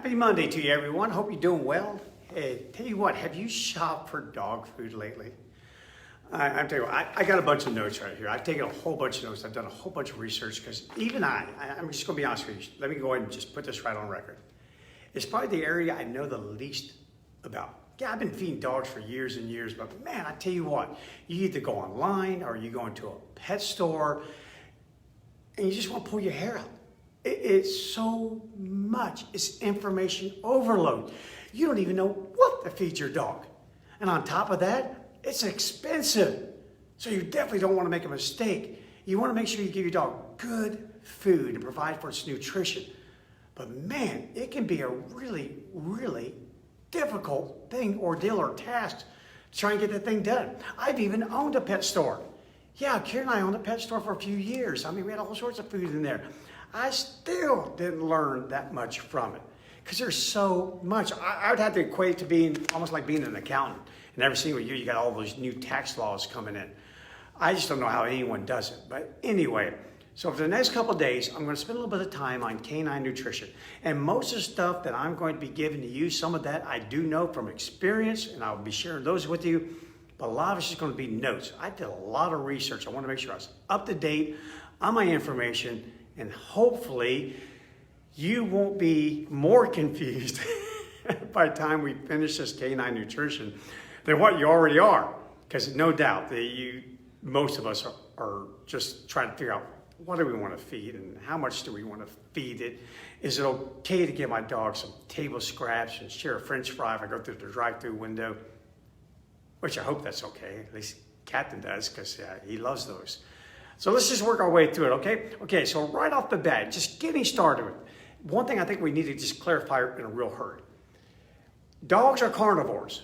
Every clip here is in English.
Happy Monday to you, everyone. Hope you're doing well. Hey, tell you what, have you shopped for dog food lately? I'm telling you, I got a bunch of notes right here. I've taken a whole bunch of notes. I've done a whole bunch of research because even I'm just going to be honest with you. Let me go ahead and just put this right on record. It's probably the area I know the least about. Yeah, I've been feeding dogs for years and years, but man, I tell you what, you either go online or you go into a pet store and you just want to pull your hair out. It's so much. It's information overload. You don't even know what to feed your dog. And on top of that, it's expensive. So you definitely don't want to make a mistake. You want to make sure you give your dog good food and provide for its nutrition. But man, it can be a really, really difficult thing, ordeal, or task to try and get that thing done. I've even owned a pet store. Yeah, Karen and I owned a pet store for a few years. I mean, we had all sorts of food in there. I still didn't learn that much from it because there's so much. I would have to equate it to being almost like being an accountant. And every single year you got all those new tax laws coming in. I just don't know how anyone does it. But anyway, so for the next couple of days, I'm going to spend a little bit of time on canine nutrition. And most of the stuff that I'm going to be giving to you, some of that I do know from experience, and I'll be sharing those with you. But a lot of it's just going to be notes. I did a lot of research. I want to make sure I was up to date on my information. And hopefully you won't be more confused by the time we finish this canine nutrition than what you already are. Because no doubt that most of us are just trying to figure out what do we want to feed and how much do we want to feed it. Is it okay to give my dog some table scraps and share a French fry if I go through the drive-through window? Which I hope that's okay. At least Captain does because he loves those. So let's just work our way through it, okay? Okay, so right off the bat, just getting started with it. One thing I think we need to just clarify in a real hurry. Dogs are carnivores.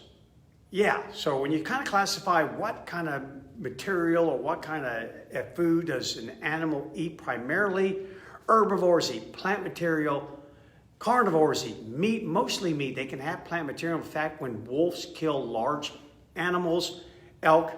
Yeah, so when you kind of classify what kind of material or what kind of food does an animal eat primarily, herbivores eat plant material, carnivores eat meat, mostly meat. They can have plant material. In fact, when wolves kill large animals, elk,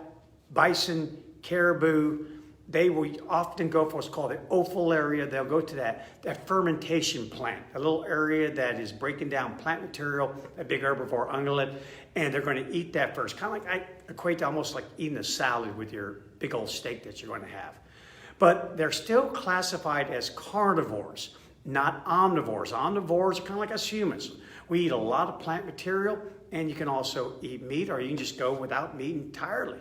bison, caribou, they will often go for what's called the offal area. They'll go to that fermentation plant, a little area that is breaking down plant material, a big herbivore ungulate, and they're going to eat that first. Kind of like, I equate to almost like eating a salad with your big old steak that you're going to have. But they're still classified as carnivores, not omnivores. Omnivores are kind of like us humans. We eat a lot of plant material, and you can also eat meat, or you can just go without meat entirely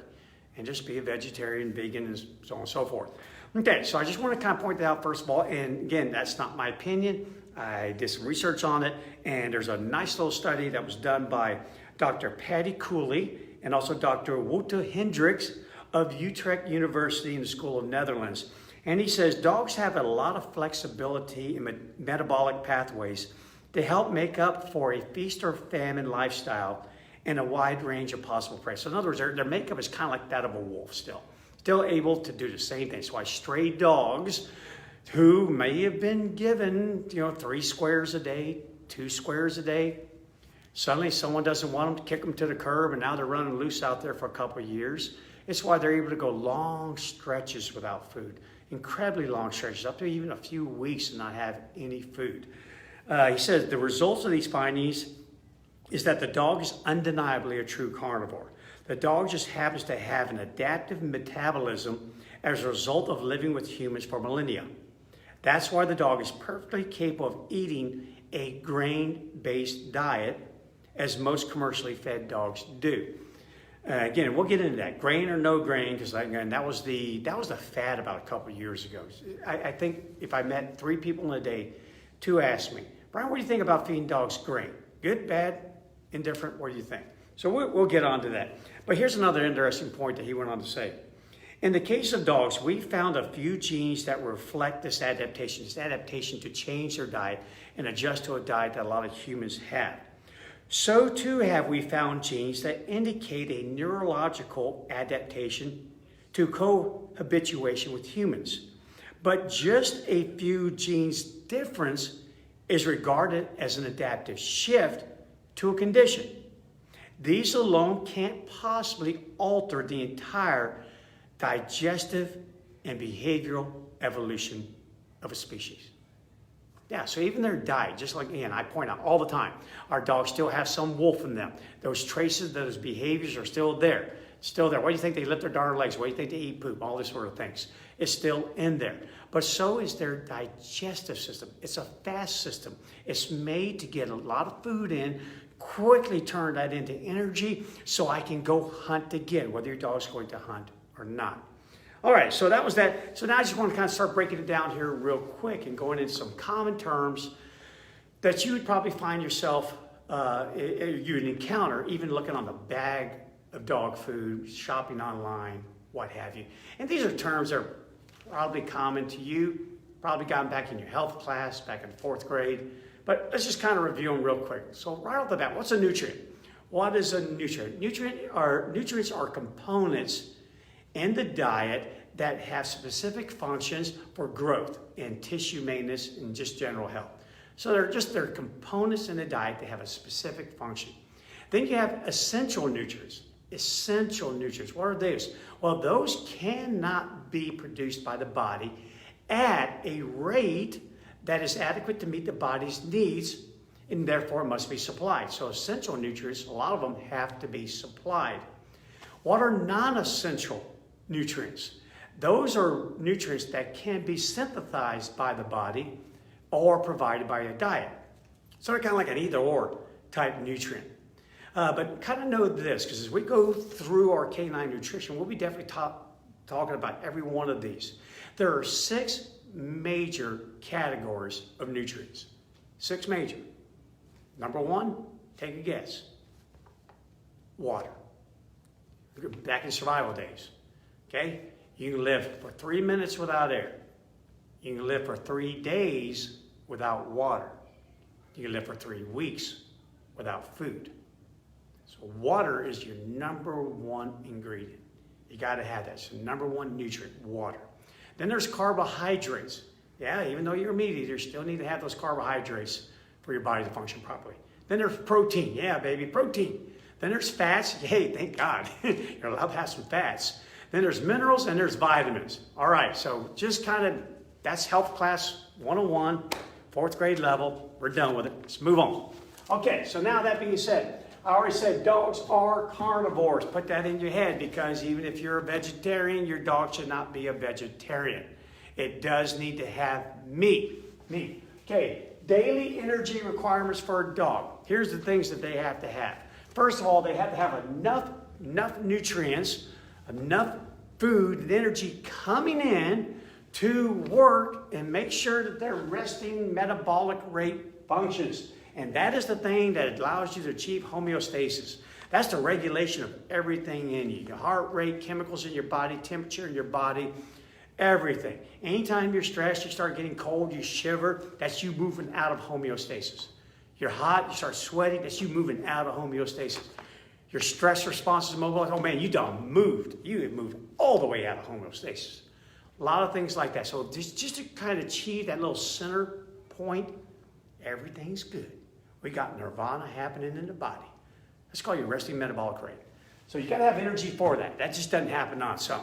and just be a vegetarian, vegan, and so on and so forth. Okay, so I just want to kind of point that out first of all, and again, that's not my opinion. I did some research on it, and there's a nice little study that was done by Dr. Patty Cooley and also Dr. Wouter Hendricks of Utrecht University in the School of Netherlands. And he says dogs have a lot of flexibility in metabolic pathways to help make up for a feast or famine lifestyle and a wide range of possible prey. So in other words, their makeup is kind of like that of a wolf still able to do the same thing. So why stray dogs who may have been given 3 squares a day, 2 squares a day, suddenly someone doesn't want them to kick them to the curb and now they're running loose out there for a couple of years. It's why they're able to go long stretches without food, incredibly long stretches, up to even a few weeks and not have any food. He says the results of these findings is that the dog is undeniably a true carnivore. The dog just happens to have an adaptive metabolism as a result of living with humans for millennia. That's why the dog is perfectly capable of eating a grain-based diet, as most commercially fed dogs do. Again, we'll get into that, grain or no grain, because that was the fad about a couple of years ago. I think if I met 3 people in a day, 2 asked me, Bryan, what do you think about feeding dogs grain? Good, bad, indifferent? What do you think? So we'll get on to that. But here's another interesting point that he went on to say. In the case of dogs, we found a few genes that reflect this adaptation to change their diet and adjust to a diet that a lot of humans have. So too have we found genes that indicate a neurological adaptation to cohabituation with humans. But just a few genes difference is regarded as an adaptive shift to a condition. These alone can't possibly alter the entire digestive and behavioral evolution of a species. Yeah, so even their diet, just like, again, I point out all the time, our dogs still have some wolf in them. Those traces, those behaviors are still there. Still there. Why do you think they lift their darn legs? Why do you think they eat poop? All this sort of things. It's still in there. But so is their digestive system. It's a fast system. It's made to get a lot of food in, quickly turn that into energy so I can go hunt again, whether your dog's going to hunt or not. All right, so that was that. So now I just want to kind of start breaking it down here real quick and going into some common terms that you would probably find yourself, you would encounter even looking on the bag of dog food, shopping online, what have you. And these are terms that are probably common to you, probably gotten back in your health class, back in 4th grade. But let's just kind of review them real quick. So right off the bat, what's a nutrient? What is a nutrient? Nutrients are components in the diet that have specific functions for growth and tissue maintenance and just general health. So they're components in the diet that have a specific function. Then you have essential nutrients. Essential nutrients. What are those? Well, those cannot be produced by the body at a rate that is adequate to meet the body's needs, and therefore must be supplied. So essential nutrients, a lot of them have to be supplied. What are non-essential nutrients? Those are nutrients that can be synthesized by the body or provided by a diet. So they're kind of like an either-or type nutrient. But kind of know this, because as we go through our canine nutrition, we'll be definitely talking about every one of these. There are 6 major categories of nutrients. 6 major. Number 1, take a guess. Water. Back in survival days. Okay? You can live for 3 minutes without air. You can live for 3 days without water. You can live for 3 weeks without food. So water is your number 1 ingredient. You got to have that. It's the number 1 nutrient, water. Then there's carbohydrates. Yeah, even though you're a meat eater, you still need to have those carbohydrates for your body to function properly. Then there's protein. Yeah, baby, protein. Then there's fats. Hey, thank God. You're allowed to have some fats. Then there's minerals and there's vitamins. All right, so just kind of, that's health class 101, 4th grade level. We're done with it. Let's move on. Okay, so now that being said, I already said dogs are carnivores. Put that in your head, because even if you're a vegetarian, your dog should not be a vegetarian. It does need to have meat. Meat. Okay, daily energy requirements for a dog. Here's the things that they have to have. First of all, they have to have enough nutrients, enough food and energy coming in to work and make sure that their resting metabolic rate functions. And that is the thing that allows you to achieve homeostasis. That's the regulation of everything in you. Your heart rate, chemicals in your body, temperature in your body, everything. Anytime you're stressed, you start getting cold, you shiver, that's you moving out of homeostasis. You're hot, you start sweating, that's you moving out of homeostasis. Your stress response is mobilized. Oh man, you done moved. You have moved all the way out of homeostasis. A lot of things like that. So just to kind of achieve that little center point, everything's good. We got nirvana happening in the body. Let's call your resting metabolic rate. So you got to have energy for that. That just doesn't happen on its own.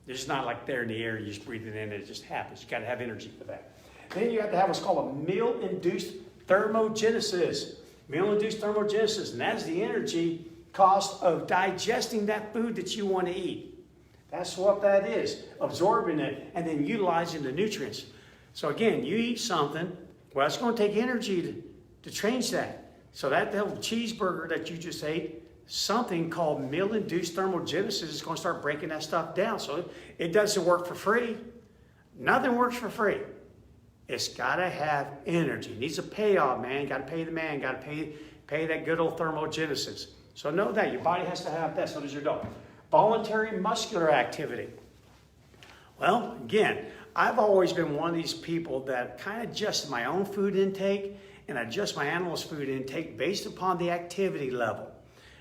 It's just not like there in the air, you just breathe it in and it just happens. You got to have energy for that. Then you have to have what's called a meal-induced thermogenesis. Meal-induced thermogenesis, and that is the energy cost of digesting that food that you want to eat. That's what that is, absorbing it and then utilizing the nutrients. So again, you eat something, well, it's going to take energy to change that. So that little cheeseburger that you just ate, something called meal-induced thermogenesis is going to start breaking that stuff down. So it doesn't work for free. Nothing works for free. It's got to have energy. It needs a payoff, man. You got to pay the man. Got to pay that good old thermogenesis. So know that your body has to have that. So does your dog. Voluntary muscular activity. Well, again, I've always been one of these people that kind of adjust my own food intake and adjust my animal's food intake based upon the activity level.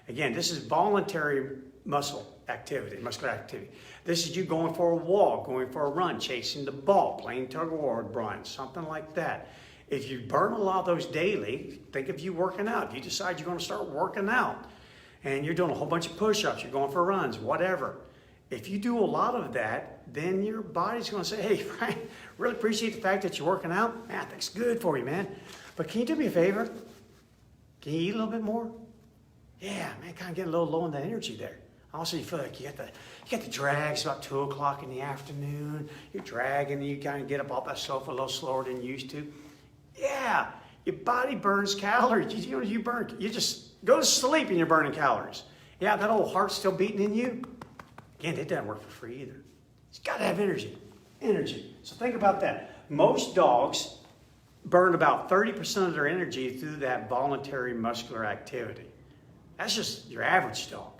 Again, this is voluntary muscular activity. This is you going for a walk, going for a run, chasing the ball, playing tug of war with Bryan, something like that. If you burn a lot of those daily, think of you working out. If you decide you're going to start working out and you're doing a whole bunch of push-ups, you're going for runs, whatever. If you do a lot of that, then your body's going to say, hey, Really appreciate the fact that you're working out. Man, that's good for you, man. But can you do me a favor? Can you eat a little bit more? Yeah, man, kind of getting a little low on the energy there. Also, you feel like you got the drags about 2 o'clock in the afternoon. You're dragging, you kind of get up off that sofa a little slower than you used to. Yeah, your body burns calories. You burn. You just go to sleep and you're burning calories. Yeah, that old heart's still beating in you. Again, it doesn't work for free either. It's got to have energy. Energy. So think about that. Most dogs burn about 30% of their energy through that voluntary muscular activity. That's just your average dog.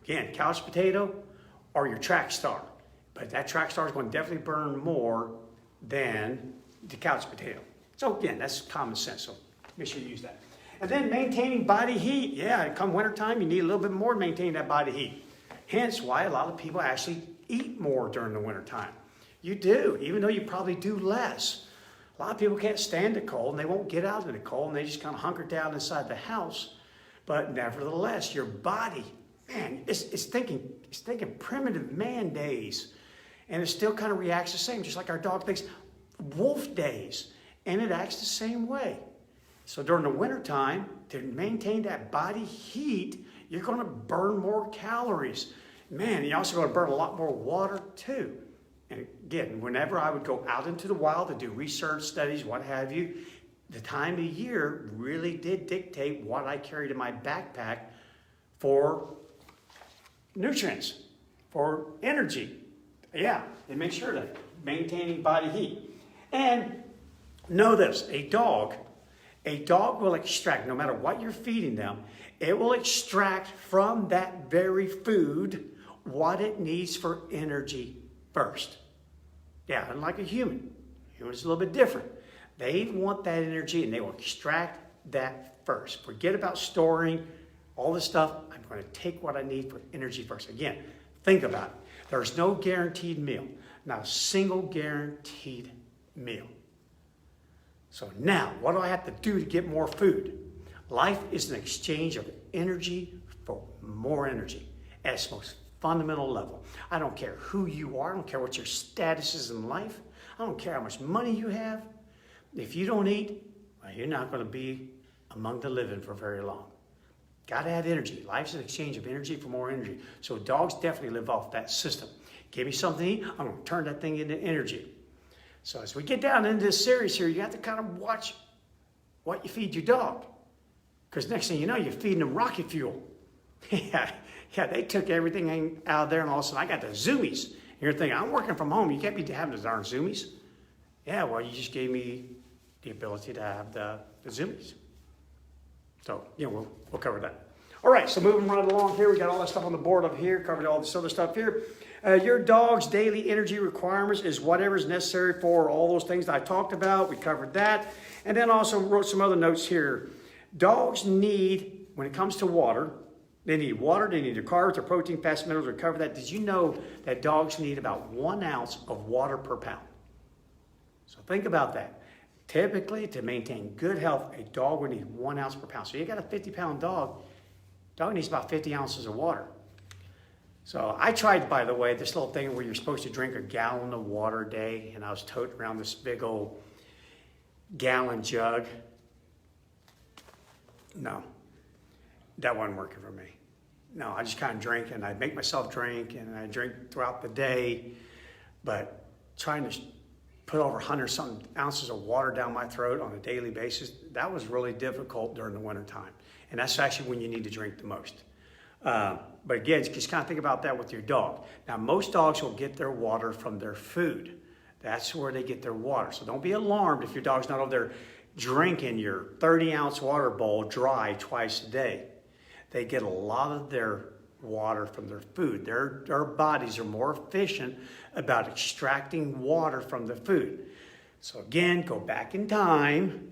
Again, couch potato or your track star. But that track star is going to definitely burn more than the couch potato. So again, that's common sense. So make sure you use that. And then maintaining body heat. Yeah, come wintertime, you need a little bit more to maintain that body heat. Hence why a lot of people actually eat more during the wintertime. You do, even though you probably do less. A lot of people can't stand the cold and they won't get out in the cold and they just kind of hunker down inside the house. But nevertheless, your body, man, it's thinking primitive man days. And it still kind of reacts the same, just like our dog thinks wolf days. And it acts the same way. So during the wintertime, to maintain that body heat, you're going to burn more calories. Man, you're also going to burn a lot more water too. And again, whenever I would go out into the wild to do research studies, what have you, the time of year really did dictate what I carried in my backpack for nutrients, for energy. Yeah, and make sure that maintaining body heat. And know this, a dog will extract, no matter what you're feeding them, it will extract from that very food what it needs for energy first. Yeah, unlike a human. Human's a little bit different. They want that energy and they will extract that first. Forget about storing all this stuff. I'm going to take what I need for energy first. Again, think about it. There's no guaranteed meal. Not a single guaranteed meal. So now, what do I have to do to get more food? Life is an exchange of energy for more energy at its most fundamental level. I don't care who you are. I don't care what your status is in life. I don't care how much money you have. If you don't eat, well, you're not going to be among the living for very long. Got to have energy. Life's an exchange of energy for more energy. So dogs definitely live off that system. Give me something to eat, I'm going to turn that thing into energy. So as we get down into this series here, you have to kind of watch what you feed your dog. Because next thing you know, you're feeding them rocket fuel. Yeah, they took everything out of there and all of a sudden I got the zoomies. And you're thinking, I'm working from home. You can't be having the darn zoomies. Yeah, well, you just gave me the ability to have the zoomies. So, we'll cover that. All right, so moving right along here, we got all that stuff on the board up here, covered all this other stuff here. Your dog's daily energy requirements is whatever is necessary for all those things that I talked about. We covered that. And then also wrote some other notes here. Dogs need, when it comes to water, they need water, they need their carbs, their protein, fats, minerals. We covered that. Did you know that dogs need about 1 ounce of water per pound? So think about that. Typically, to maintain good health, a dog would need 1 ounce per pound. So you got a 50-pound dog needs about 50 ounces of water. So I tried, by the way, this little thing where you're supposed to drink a gallon of water a day, and I was toting around this big old gallon jug. No, that wasn't working for me. No, I just kind of drink, and I make myself drink, and I drink throughout the day, but trying to put over 100-something ounces of water down my throat on a daily basis, that was really difficult during the wintertime. And that's actually when you need to drink the most. But again, just kind of think about that with your dog. Now, most dogs will get their water from their food. That's where they get their water. So don't be alarmed if your dog's not over there drinking your 30-ounce water bowl dry twice a day. They get a lot of their water from their food. Their bodies are more efficient about extracting water from the food. So again, go back in time.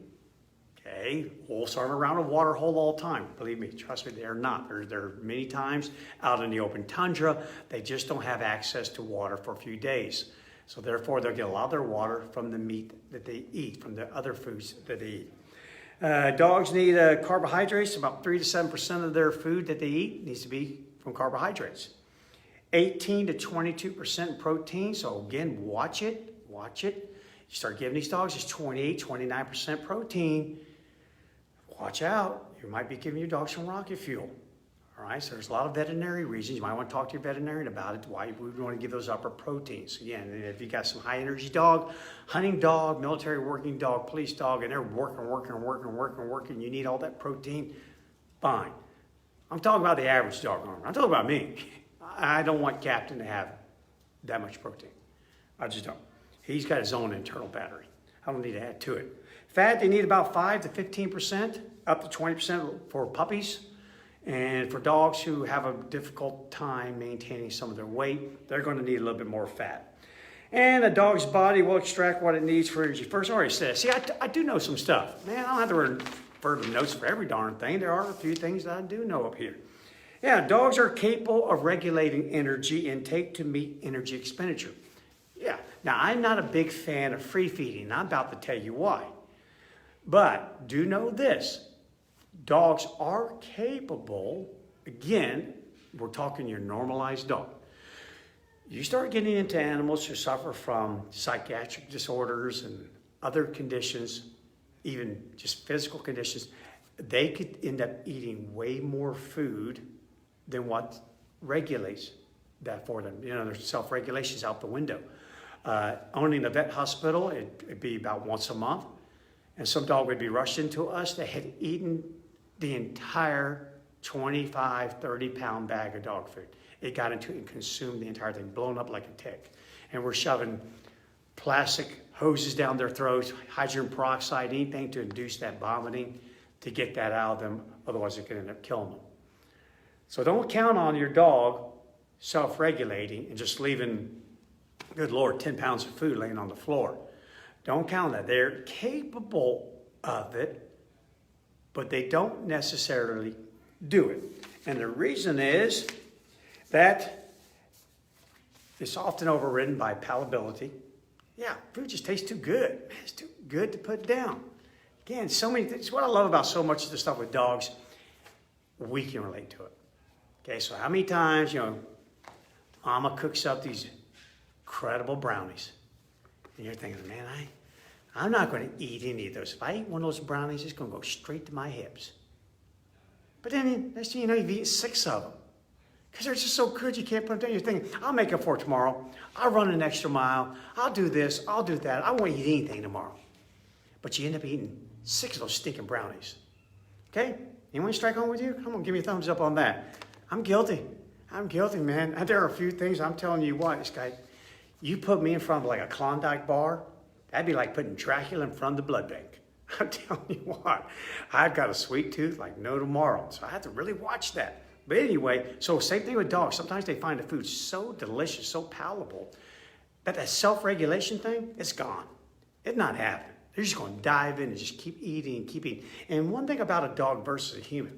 Okay, wolves aren't around a water hole all the time. Believe me, trust me, they're not. There are many times out in the open tundra, they just don't have access to water for a few days. So therefore, they'll get a lot of their water from the meat that they eat, from the other foods that they eat. Dogs need carbohydrates. About 3 to 7% of their food that they eat needs to be from carbohydrates. 18 to 22% protein. So again, watch it. You start giving these dogs just 28, 29% protein. Watch out. You might be giving your dog some rocket fuel. All right, so there's a lot of veterinary reasons. You might want to talk to your veterinarian about it, why we want to give those upper proteins. Again, if you got some high energy dog, hunting dog, military working dog, police dog, and they're working, you need all that protein, fine. I'm talking about the average dog owner. I'm talking about me. I don't want Captain to have that much protein. I just don't. He's got his own internal battery. I don't need to add to it. Fat, they need about 5 to 15%, up to 20% for puppies. And for dogs who have a difficult time maintaining some of their weight, they're going to need a little bit more fat. And a dog's body will extract what it needs for energy. First, I already said, see, I do know some stuff. Man, I don't have to refer to notes for every darn thing. There are a few things that I do know up here. Yeah, dogs are capable of regulating energy intake to meet energy expenditure. Yeah, now I'm not a big fan of free feeding. I'm about to tell you why. But do know this. Dogs are capable, again, we're talking your normalized dog. You start getting into animals who suffer from psychiatric disorders and other conditions, even just physical conditions, they could end up eating way more food than what regulates that for them. You know, their self-regulation's out the window. Owning a vet hospital, it'd be about once a month. And some dog would be rushed into us that had eaten the entire 25, 30-pound bag of dog food. It got into it and consumed the entire thing, blown up like a tick. And we're shoving plastic hoses down their throats, hydrogen peroxide, anything to induce that vomiting to get that out of them. Otherwise, it could end up killing them. So don't count on your dog self-regulating and just leaving, good Lord, 10 pounds of food laying on the floor. Don't count on that. They're capable of it, but they don't necessarily do it. And the reason is that it's often overridden by palatability. Yeah, food just tastes too good. Man, it's too good to put down. Again, so many things. What I love about so much of the stuff with dogs, we can relate to it. Okay, so how many times, Mama cooks up these incredible brownies. And you're thinking, man, I'm not going to eat any of those. If I eat one of those brownies, it's going to go straight to my hips. But then, next thing you know, you've eaten 6 of them. Because they're just so good, you can't put them down. You're thinking, I'll make up for it tomorrow. I'll run an extra mile. I'll do this. I'll do that. I won't eat anything tomorrow. But you end up eating 6 of those stinking brownies. Okay? Anyone strike home with you? Come on, give me a thumbs up on that. I'm guilty. I'm guilty, man. And there are a few things, I'm telling you what, this guy, you put me in front of like a Klondike bar, that'd be like putting Dracula in front of the blood bank. I'm telling you what, I've got a sweet tooth like no tomorrow. So I have to really watch that. But anyway, so same thing with dogs. Sometimes they find the food so delicious, so palatable, that self-regulation thing, it's gone. It's not happening. They're just going to dive in and just keep eating and keep eating. And one thing about a dog versus a human,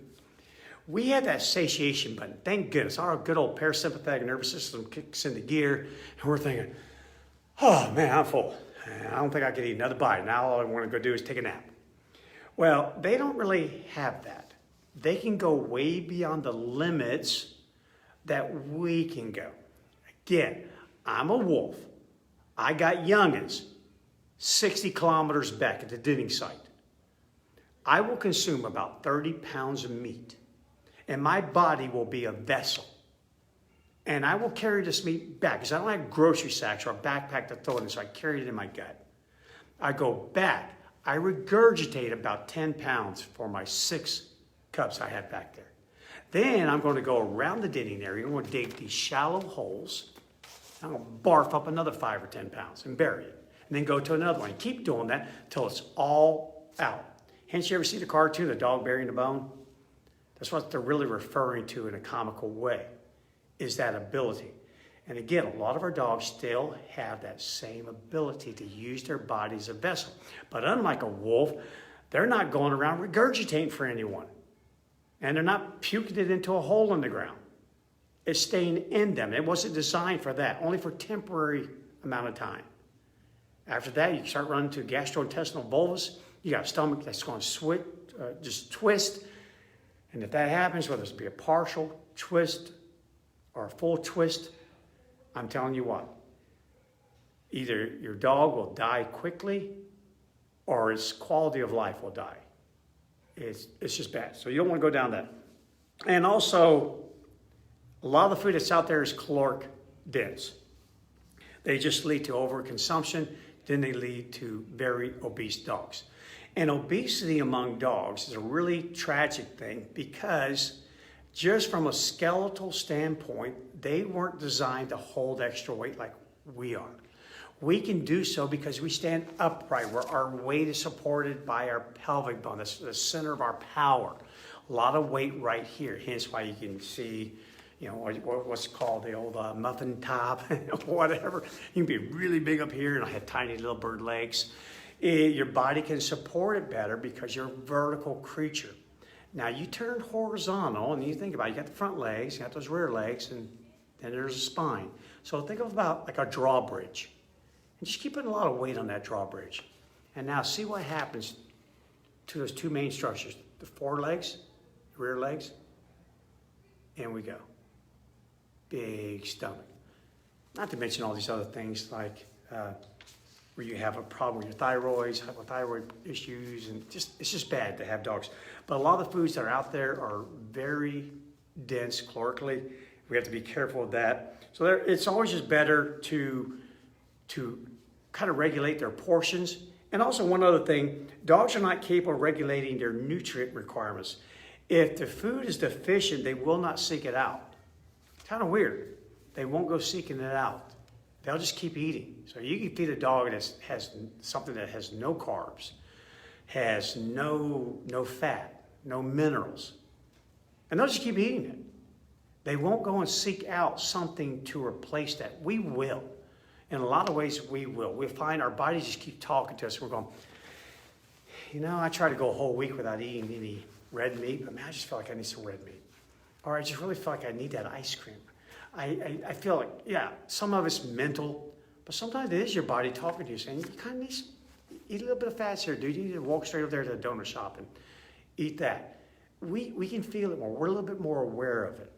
we have that satiation button. Thank goodness. Our good old parasympathetic nervous system kicks into gear, and we're thinking, oh, man, I'm full. I don't think I can eat another bite. Now all I want to go do is take a nap. Well, they don't really have that. They can go way beyond the limits that we can go. Again, I'm a wolf. I got youngins 60 kilometers back at the denning site. I will consume about 30 pounds of meat, and my body will be a vessel. And I will carry this meat back, because I don't have grocery sacks or a backpack to throw it in, so I carry it in my gut. I go back. I regurgitate about 10 pounds for my 6 cups I have back there. Then I'm going to go around the denning area. I'm going to dig these shallow holes. I'm going to barf up another 5 or 10 pounds and bury it. And then go to another one. Keep doing that until it's all out. Hence, you ever see the cartoon, the dog burying the bone? That's what they're really referring to in a comical way, is that ability. And again, a lot of our dogs still have that same ability to use their body as a vessel. But unlike a wolf, they're not going around regurgitating for anyone. And they're not puking it into a hole in the ground. It's staying in them. It wasn't designed for that, only for temporary amount of time. After that, you start running to gastrointestinal volvus. You got a stomach that's going to just twist. And if that happens, whether it be a partial twist or a full twist, I'm telling you what, Either your dog will die quickly or its quality of life will die. It's just bad. So you don't want to go down that. And also, a lot of the food that's out there is caloric dense. They just lead to overconsumption, then they lead to very obese dogs. And obesity among dogs is a really tragic thing because just from a skeletal standpoint, they weren't designed to hold extra weight like we are. We can do so because we stand upright, where our weight is supported by our pelvic bone. That's the center of our power. A lot of weight right here, hence why you can see, you know, what's called the old muffin top, whatever. You can be really big up here and I have tiny little bird legs. Your body can support it better because you're a vertical creature. Now you turn horizontal and you think about it, you got the front legs, you got those rear legs, and then there's a spine. So think about like a drawbridge. And just keep putting a lot of weight on that drawbridge. And now see what happens to those two main structures, the forelegs, the rear legs, and we go. Big stomach. Not to mention all these other things like where you have a problem with your thyroids, hypothyroid issues, and it's just bad to have dogs. But a lot of the foods that are out there are very dense calorically. We have to be careful of that. So it's always just better to kind of regulate their portions. And also one other thing, dogs are not capable of regulating their nutrient requirements. If the food is deficient, they will not seek it out. Kind of weird. They won't go seeking it out. They'll just keep eating. So you can feed a dog that has something that has no carbs, has no fat, no minerals, and they'll just keep eating it. They won't go and seek out something to replace that. We will. In a lot of ways, we will. We find our bodies just keep talking to us. We're going, you know, I try to go a whole week without eating any red meat, but man, I just feel like I need some red meat. Or I just really feel like I need that ice cream. I feel like, yeah, some of it's mental, but sometimes it is your body talking to you saying, you kind of need to eat a little bit of fats here, dude. You need to walk straight over there to the donut shop and eat that. We can feel it more. We're a little bit more aware of it.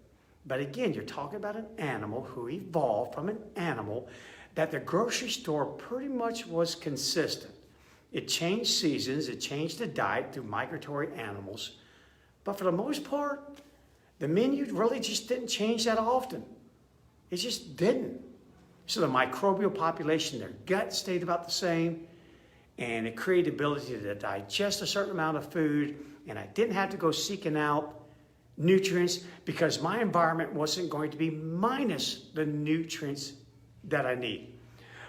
But again, you're talking about an animal who evolved from an animal that the grocery store pretty much was consistent. It changed seasons, it changed the diet through migratory animals. But for the most part, the menu really just didn't change that often. It just didn't. So the microbial population, their gut stayed about the same, and it created the ability to digest a certain amount of food, and I didn't have to go seeking out nutrients because my environment wasn't going to be minus the nutrients that I need.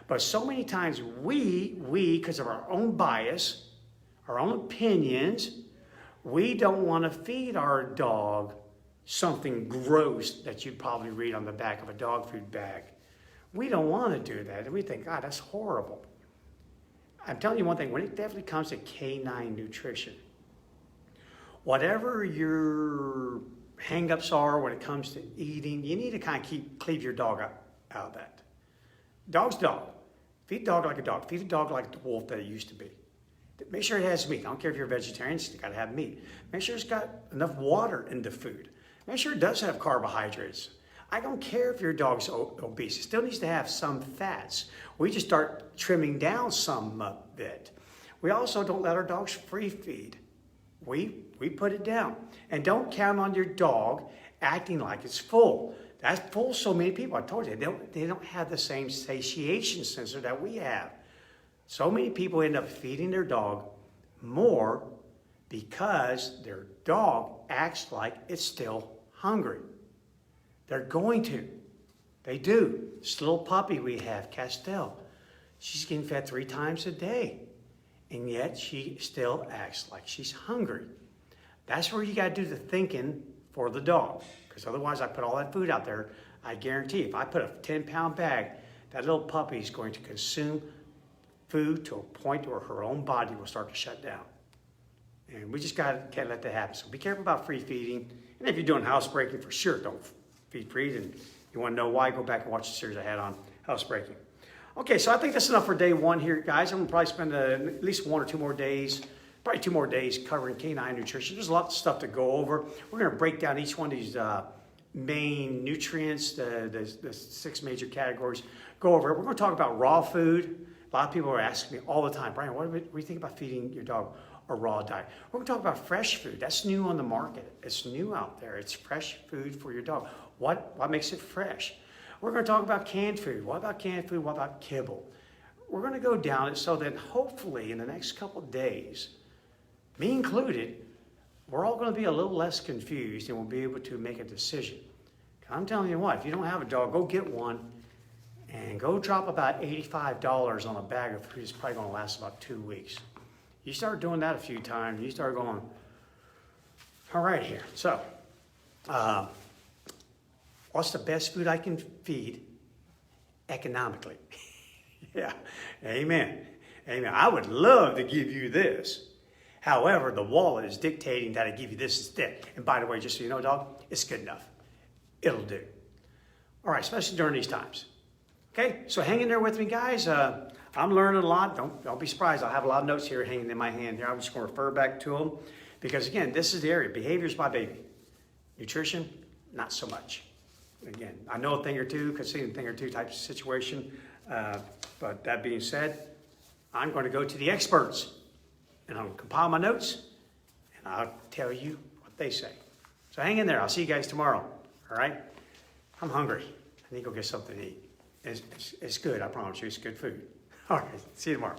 But so many times we, because of our own bias, our own opinions, we don't want to feed our dog something gross that you'd probably read on the back of a dog food bag. We don't want to do that. And we think, God, that's horrible. I'm telling you one thing, when it definitely comes to canine nutrition, whatever your hang-ups are when it comes to eating, you need to kind of cleave your dog out of that. Dog's dog. Feed a dog like a dog. Feed a dog like the wolf that it used to be. Make sure it has meat. I don't care if you're a vegetarian, it's got to have meat. Make sure it's got enough water in the food. Make sure it does have carbohydrates. I don't care if your dog's obese. It still needs to have some fats. We just start trimming down some of it. We also don't let our dogs free feed. We put it down. And don't count on your dog acting like it's full. That's full so many people. I told you, they don't have the same satiation sensor that we have. So many people end up feeding their dog more because their dog acts like it's still hungry. They're going to. They do. This little puppy we have, Castell, she's getting fed 3 times a day, and yet she still acts like she's hungry. That's where you got to do the thinking for the dog, because otherwise I put all that food out there. I guarantee if I put a 10-pound bag, that little puppy is going to consume food to a point where her own body will start to shut down. And we just can't let that happen. So be careful about free feeding. And if you're doing housebreaking, for sure, don't feed free. And you want to know why, go back and watch the series I had on housebreaking. Okay, so I think that's enough for day 1 here, guys. I'm going to probably spend at least 1 or 2 more days, probably 2 more days covering canine nutrition. There's a lot of stuff to go over. We're going to break down each one of these main nutrients, the 6 major categories. Go over it. We're going to talk about raw food. A lot of people are asking me all the time, Bryan, what do you think about feeding your dog a raw diet? We're going to talk about fresh food. That's new on the market. It's new out there. It's fresh food for your dog. What makes it fresh? We're going to talk about canned food. What about canned food? What about kibble? We're going to go down it so that hopefully in the next couple of days, me included, we're all going to be a little less confused and we'll be able to make a decision. I'm telling you what, if you don't have a dog, go get one and go drop about $85 on a bag of food. It's probably going to last about 2 weeks. You start doing that a few times, you start going, all right here. So, what's the best food I can feed economically? Yeah, amen. Amen. I would love to give you this. However, the wallet is dictating that I give you this instead. And by the way, just so you know, dog, it's good enough. It'll do. All right, especially during these times. Okay, so hang in there with me, guys. I'm learning a lot. Don't be surprised. I'll have a lot of notes here hanging in my hand here. I'm just going to refer back to them. Because, again, this is the area. Behavior is my baby. Nutrition, not so much. Again, I know a thing or two, could see a thing or two type of situation. But that being said, I'm going to go to the experts. And I'll compile my notes, and I'll tell you what they say. So hang in there. I'll see you guys tomorrow. All right? I'm hungry. I need to go get something to eat. It's good. I promise you. It's good food. All right. See you tomorrow.